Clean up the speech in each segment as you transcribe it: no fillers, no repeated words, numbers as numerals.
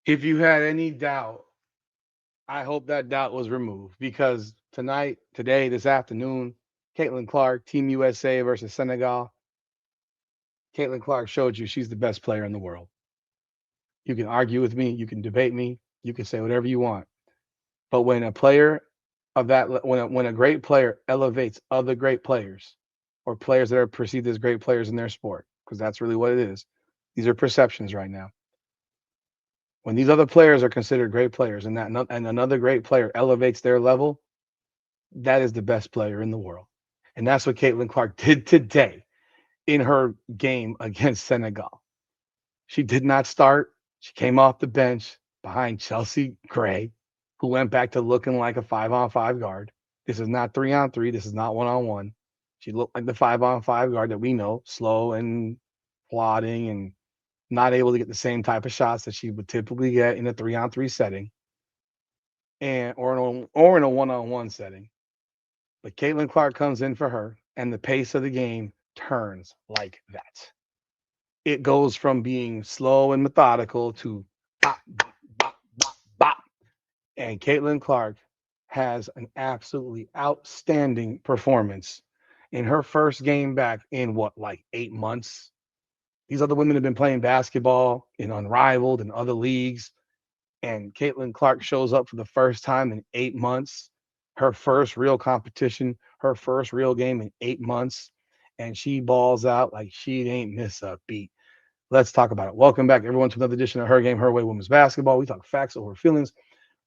If you had any doubt, I hope that doubt was removed because tonight, today, this afternoon, Caitlin Clark, Team USA versus Senegal. Caitlin Clark showed you she's the best player in the world. You can argue with me, you can debate me, you can say whatever you want. But when a player of that, when a great player elevates other great players or players that are perceived as great players in their sport, because that's really what it is. These are perceptions right now. When these other players are considered great players and another great player elevates their level, that is the best player in the world. And that's what Caitlin Clark did today in her game against Senegal. She did not start. She came off the bench behind Chelsea Gray, who went back to looking like a 5-on-5 guard. This is not 3-on-3. This is not 1-on-1. She looked like the 5-on-5 guard that we know, slow and plodding and not able to get the same type of shots that she would typically get in a 3-on-3 setting and or in a 1-on-1 setting. But Caitlin Clark comes in for her, and the pace of the game turns like that. It goes from being slow and methodical to bop, bop, bop, bop, bop. And Caitlin Clark has an absolutely outstanding performance in her first game back in what, like 8 months? These other women have been playing basketball in Unrivaled and other leagues. And Caitlin Clark shows up for the first time in 8 months, her first real competition, her first real game in 8 months. And she balls out like she ain't miss a beat. Let's talk about it. Welcome back, everyone, to another edition of Her Game, Her Way Women's Basketball. We talk facts over feelings.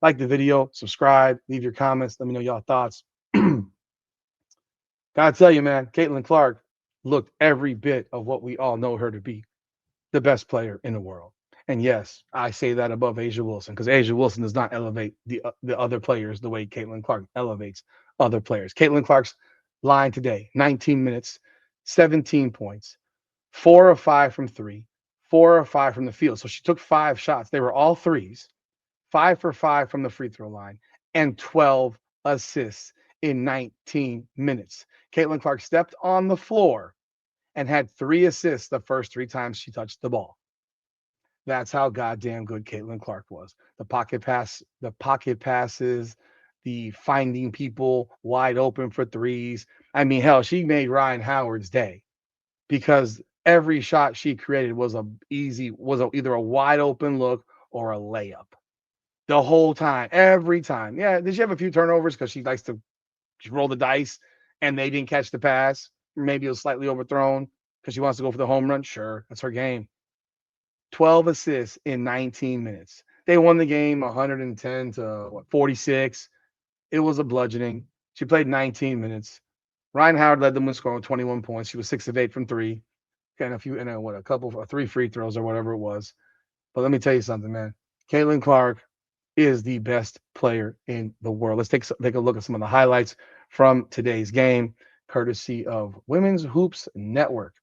Like the video, subscribe, leave your comments. Let me know y'all thoughts. Gotta tell you, man, Caitlin Clark looked every bit of what we all know her to be, the best player in the world. And yes, I say that above Asia Wilson because Asia Wilson does not elevate the other players the way Caitlin Clark elevates other players. Caitlin Clark's line today, 19 minutes, 17 points, 4 of 5 from three, 4 of 5 from the field. So she took 5 shots. They were all threes, 5 for 5 from the free throw line, and 12 assists in 19 minutes. Caitlin Clark stepped on the floor and had 3 assists the first 3 times she touched the ball. That's how goddamn good Caitlin Clark was. The pocket passes, the finding people wide open for threes. I mean, hell, she made Ryan Howard's day because every shot she created was either a wide open look or a layup. The whole time, every time. Yeah, did she have a few turnovers because she likes to roll the dice and they didn't catch the pass? Maybe it was slightly overthrown because she wants to go for the home run. Sure, that's her game. 12 assists in 19 minutes. They won the game 110 to 46. It was a bludgeoning. She played 19 minutes. Ryan Howard led them with scoring 21 points. She was 6 of 8 from three. And a couple of 3 free throws or whatever it was. But let me tell you something, man. Caitlin Clark is the best player in the world. Let's take a look at some of the highlights from today's game, courtesy of Women's Hoops Network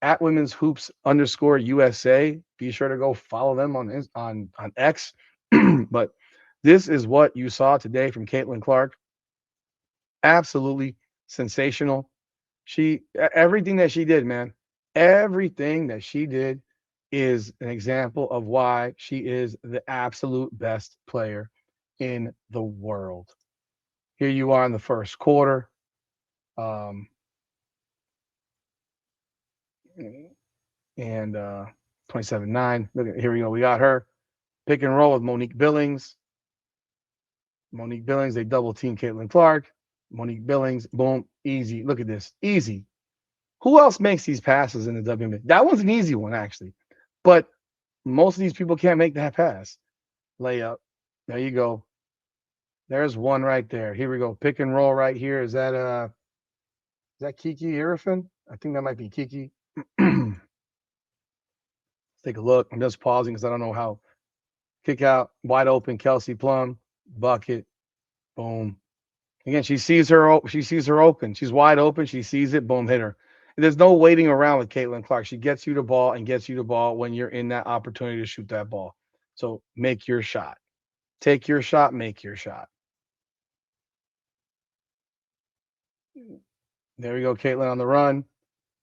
at Women's Hoops _ USA. Be sure to go follow them on X. But this is what you saw today from Caitlin Clark. Absolutely sensational. Everything that she did, man, everything that she did is an example of why she is the absolute best player in the world. Here you are in the first quarter. Um, and 27-9. Look at here we go. We got her pick and roll with Monique Billings. They double team Caitlin Clark. Monique Billings, boom, easy. Look at this, easy. Who else makes these passes in the WNBA? That was an easy one, actually. But most of these people can't make that pass. Layup. There you go. There's one right there. Here we go. Pick and roll right here. Is that Kiki Irifin? I think that might be Kiki. Take a look. I'm just pausing because I don't know how. Kick out, wide open, Kelsey Plum, bucket, boom. Again, she sees her open. She's wide open. She sees it, boom, hit her. There's no waiting around with Caitlin Clark. She gets you the ball and gets you the ball when you're in that opportunity to shoot that ball. So make your shot. Take your shot, make your shot. There we go, Caitlin on the run.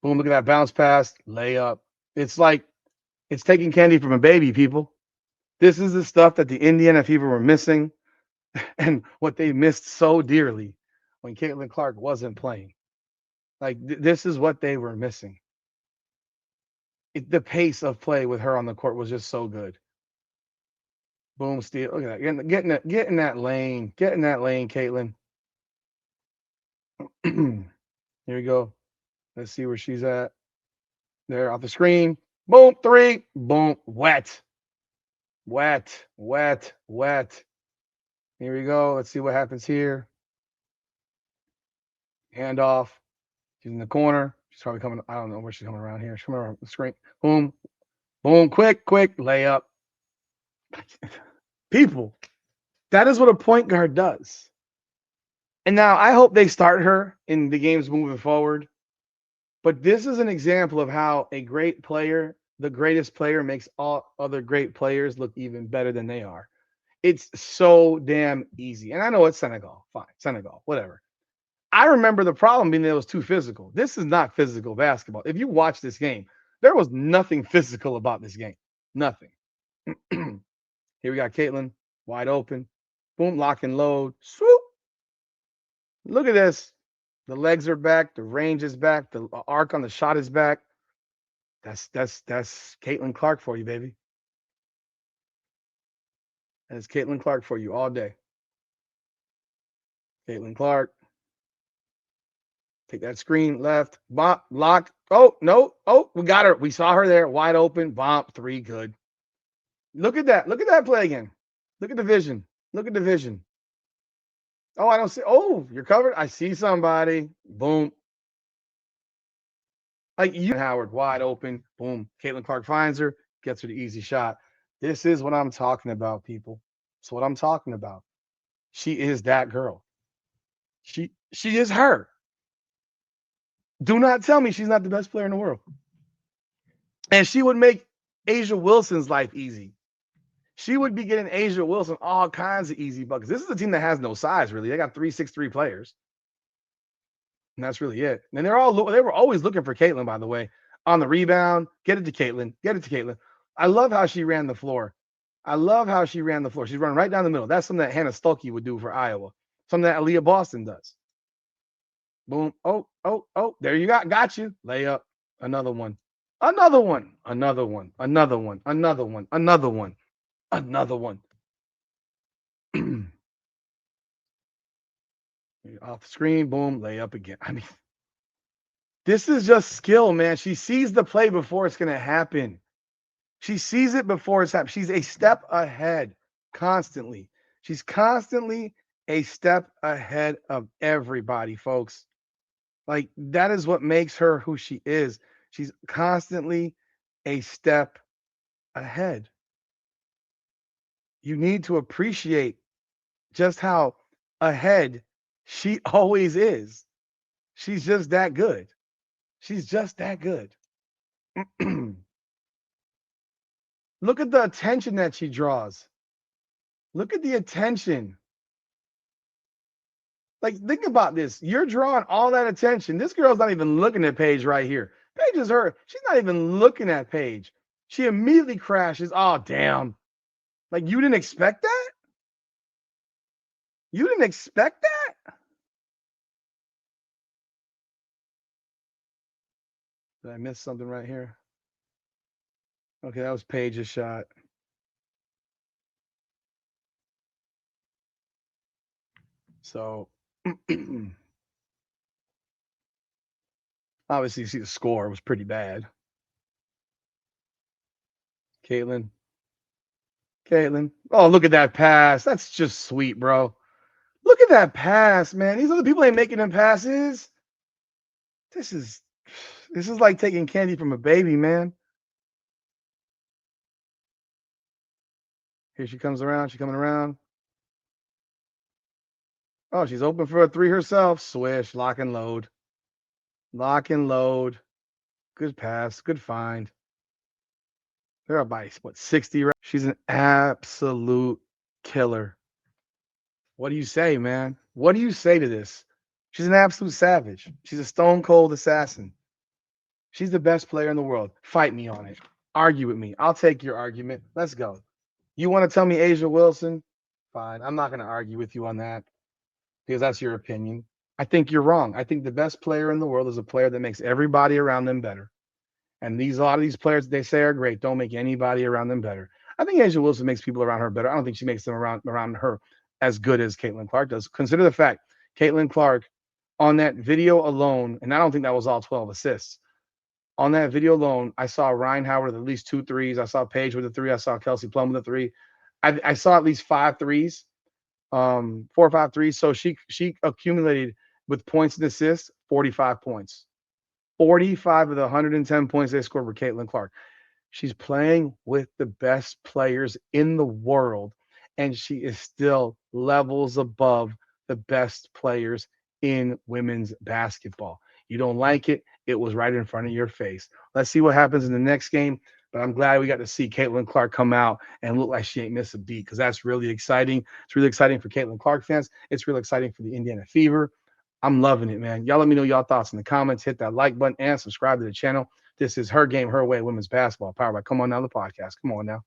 Boom, look at that bounce pass, layup. It's like it's taking candy from a baby, people. This is the stuff that the Indiana Fever were missing and what they missed so dearly when Caitlin Clark wasn't playing. Like this is what they were missing. The pace of play with her on the court was just so good. Boom, steal. Look at that. Get in that lane. Get in that lane, Caitlin. Here we go. Let's see where she's at. There off the screen. Boom, three. Boom, wet. Wet, wet, wet. Here we go. Let's see what happens here. Handoff. She's in the corner. She's probably coming. I don't know where she's coming around here. She's coming around the screen. Boom, boom, quick, layup. People, that is what a point guard does. And now I hope they start her in the games moving forward. But this is an example of how a great player, the greatest player, makes all other great players look even better than they are. It's so damn easy. And I know it's Senegal. Fine, Senegal, whatever. I remember the problem being that it was too physical. This is not physical basketball. If you watch this game, there was nothing physical about this game. Nothing. Here we got Caitlin, wide open. Boom, lock and load. Swoop. Look at this. The legs are back. The range is back. The arc on the shot is back. That's Caitlin Clark for you, baby. That's Caitlin Clark for you all day. Caitlin Clark. Take that screen left. Bump, lock. Oh, no. Oh, we got her. We saw her there. Wide open. Bump. Three. Good. Look at that. Look at that play again. Look at the vision. Look at the vision. Oh, I don't see. Oh, you're covered. I see somebody. Boom. Like you, Howard, wide open. Boom. Caitlin Clark finds her, gets her the easy shot. This is what I'm talking about, people. It's what I'm talking about. She is that girl. She is her. Do not tell me she's not the best player in the world. And she would make Asia Wilson's life easy. She would be getting Asia Wilson all kinds of easy buckets. This is a team that has no size, really. They got 3-6-3 players. And that's really it. And they were always looking for Caitlin, by the way, on the rebound. Get it to Caitlin. Get it to Caitlin. I love how she ran the floor. She's running right down the middle. That's something that Hannah Stuckey would do for Iowa. Something that Aaliyah Boston does. Boom. Oh. There you got you. Layup. Another one. Another one. Another one. Another one. Another one. Another one. Another one. Off the screen. Boom. Layup again. I mean, this is just skill, man. She sees the play before it's going to happen. She sees it before it's happened. She's a step ahead constantly. She's constantly a step ahead of everybody, folks. Like, that is what makes her who she is. She's constantly a step ahead. You need to appreciate just how ahead she always is. She's just that good. She's just that good. Look at the attention that she draws. Look at the attention. Like, think about this. You're drawing all that attention. This girl's not even looking at Paige right here. Paige is her. She's not even looking at Paige. She immediately crashes. Oh, damn. Like, you didn't expect that? You didn't expect that? Did I miss something right here? Okay, that was Paige's shot. So, obviously, you see the score was pretty bad. Caitlin. Oh, look at that pass. That's just sweet, bro. Look at that pass, man. These other people ain't making them passes. This is like taking candy from a baby, man. Here she comes around. She's coming around. Oh, she's open for a three herself. Swish, lock and load. Lock and load. Good pass. Good find. They're up by, what, 60? Right? She's an absolute killer. What do you say, man? What do you say to this? She's an absolute savage. She's a stone cold assassin. She's the best player in the world. Fight me on it. Argue with me. I'll take your argument. Let's go. You want to tell me Asia Wilson? Fine. I'm not going to argue with you on that because that's your opinion. I think you're wrong. I think the best player in the world is a player that makes everybody around them better. And a lot of these players that they say are great don't make anybody around them better. I think Asia Wilson makes people around her better. I don't think she makes them around her as good as Caitlin Clark does. Consider the fact Caitlin Clark on that video alone, and I don't think that was all 12 assists. On that video alone, I saw Ryan Howard with at least two threes. I saw Paige with a three. I saw Kelsey Plum with a three. I saw at least five threes, 4 or 5 threes. So she accumulated with points and assists 45 points. 45 of the 110 points they scored were Caitlin Clark. She's playing with the best players in the world, and she is still levels above the best players in women's basketball. You don't like it? It was right in front of your face. Let's see what happens in the next game. But I'm glad we got to see Caitlin Clark come out and look like she ain't missed a beat because that's really exciting. It's really exciting for Caitlin Clark fans. It's really exciting for the Indiana Fever. I'm loving it, man. Y'all let me know y'all thoughts in the comments. Hit that like button and subscribe to the channel. This is Her Game, Her Way Women's Basketball, powered by Come On Now, the podcast. Come on now.